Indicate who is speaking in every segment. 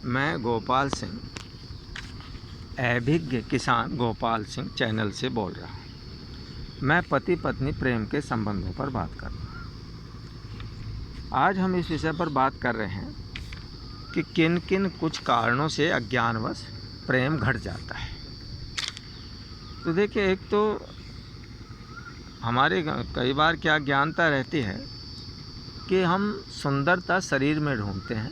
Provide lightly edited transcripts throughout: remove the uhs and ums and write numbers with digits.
Speaker 1: मैं गोपाल सिंह, अभिज्ञ किसान गोपाल सिंह चैनल से बोल रहा हूँ। मैं पति पत्नी प्रेम के संबंधों पर बात कर रहा हूँ। आज हम इस विषय पर बात कर रहे हैं कि किन किन कुछ कारणों से अज्ञानवश प्रेम घट जाता है। तो देखिए, एक तो हमारे कई बार क्या अज्ञानता रहती है कि हम सुंदरता शरीर में ढूंढते हैं,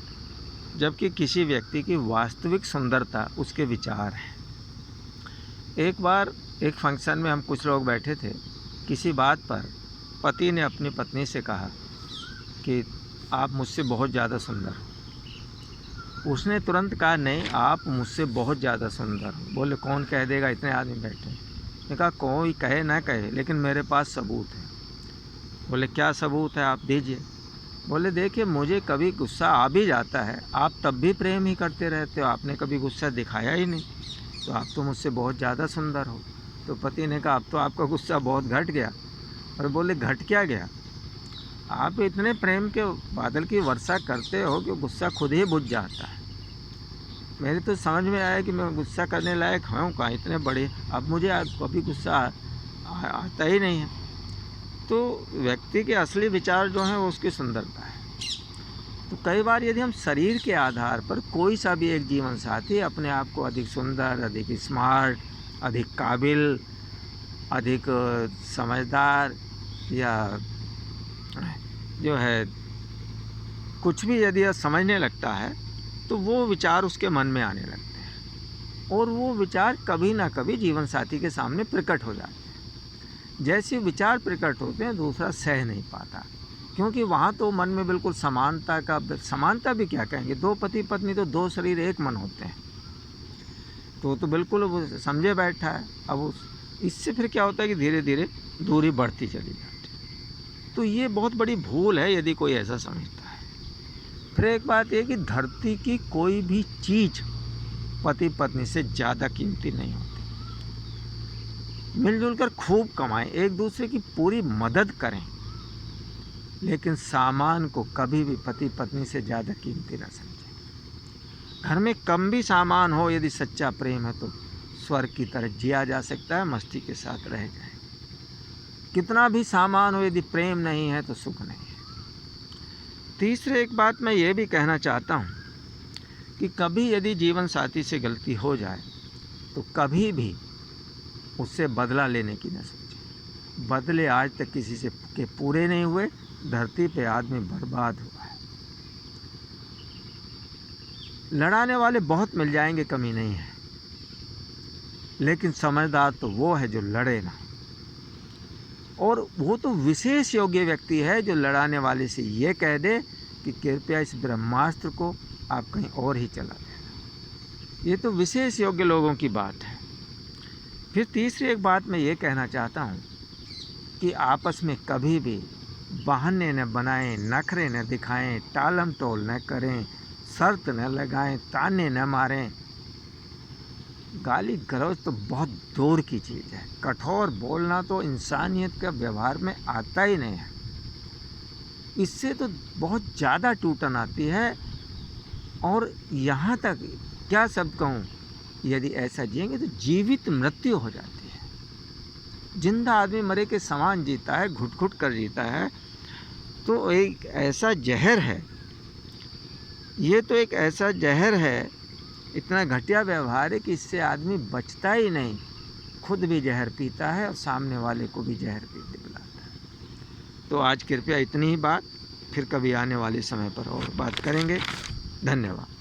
Speaker 1: जबकि किसी व्यक्ति की वास्तविक सुंदरता उसके विचार है। एक बार एक फंक्शन में हम कुछ लोग बैठे थे। किसी बात पर पति ने अपनी पत्नी से कहा कि आप मुझसे बहुत ज़्यादा सुंदर हो। उसने तुरंत कहा, नहीं, आप मुझसे बहुत ज़्यादा सुंदर हो। बोले, कौन कह देगा, इतने आदमी बैठे। मैंने कहा, कोई कहे ना कहे, लेकिन मेरे पास सबूत है। बोले, क्या सबूत है, आप दीजिए। बोले, देखिए, मुझे कभी गुस्सा आ भी जाता है, आप तब भी प्रेम ही करते रहते हो, आपने कभी गुस्सा दिखाया ही नहीं, तो आप तो मुझसे बहुत ज़्यादा सुंदर हो। तो पति ने कहा, अब तो आपका गुस्सा बहुत घट गया। और बोले, घट क्या गया, आप इतने प्रेम के बादल की वर्षा करते हो कि गुस्सा खुद ही बुझ जाता है। मेरे तो समझ में आया कि मैं गुस्सा करने लायक हूँ कहाँ, इतने बड़े, अब मुझे कभी गुस्सा आता ही नहीं है। तो व्यक्ति के असली विचार जो हैं वो उसकी सुंदरता है। तो कई बार यदि हम शरीर के आधार पर कोई सा भी एक जीवन साथी अपने आप को अधिक सुंदर, अधिक स्मार्ट, अधिक काबिल, अधिक समझदार या जो है कुछ भी यदि समझने लगता है, तो वो विचार उसके मन में आने लगते हैं और वो विचार कभी ना कभी जीवन साथी के सामने प्रकट हो जाते हैं। जैसे विचार प्रकट होते हैं, दूसरा सह नहीं पाता, क्योंकि वहाँ तो मन में बिल्कुल समानता भी क्या कहेंगे, दो पति पत्नी तो दो शरीर एक मन होते हैं, तो बिल्कुल वो समझे बैठा है। अब इससे फिर क्या होता है कि धीरे धीरे दूरी बढ़ती चली जाती है। तो ये बहुत बड़ी भूल है यदि कोई ऐसा समझता है। फिर एक बात ये कि धरती की कोई भी चीज़ पति पत्नी से ज़्यादा कीमती नहीं होती। मिलजुल कर खूब कमाएं, एक दूसरे की पूरी मदद करें, लेकिन सामान को कभी भी पति पत्नी से ज़्यादा कीमती न समझें। घर में कम भी सामान हो, यदि सच्चा प्रेम है तो स्वर्ग की तरह जिया जा सकता है, मस्ती के साथ रह जाए। कितना भी सामान हो, यदि प्रेम नहीं है तो सुख नहीं है। तीसरे एक बात मैं ये भी कहना चाहता हूँ कि कभी यदि जीवन साथी से गलती हो जाए तो कभी भी उससे बदला लेने की न सोचें। बदले आज तक किसी से के पूरे नहीं हुए, धरती पे आदमी बर्बाद हुआ है। लड़ाने वाले बहुत मिल जाएंगे, कमी नहीं है, लेकिन समझदार तो वो है जो लड़े ना। और वो तो विशेष योग्य व्यक्ति है जो लड़ाने वाले से ये कह दे कि कृपया इस ब्रह्मास्त्र को आप कहीं और ही चला देना। ये तो विशेष योग्य लोगों की बात है। फिर तीसरी एक बात मैं ये कहना चाहता हूँ कि आपस में कभी भी बहाने न बनाएं, नखरे न दिखाएं, टालम टोल न करें, शर्त न लगाएं, ताने न मारें। गाली गलौज तो बहुत दूर की चीज़ है, कठोर बोलना तो इंसानियत का व्यवहार में आता ही नहीं है। इससे तो बहुत ज़्यादा टूटन आती है। और यहाँ तक क्या सब कहूँ, यदि ऐसा जिएंगे तो जीवित मृत्यु हो जाती है। जिंदा आदमी मरे के समान जीता है, घुट घुट कर जीता है। तो एक ऐसा जहर है, ये तो एक ऐसा जहर है, इतना घटिया व्यवहार है कि इससे आदमी बचता ही नहीं, खुद भी जहर पीता है और सामने वाले को भी जहर पीते पिलाता है। तो आज कृपया इतनी ही बात, फिर कभी आने वाले समय पर और बात करेंगे। धन्यवाद।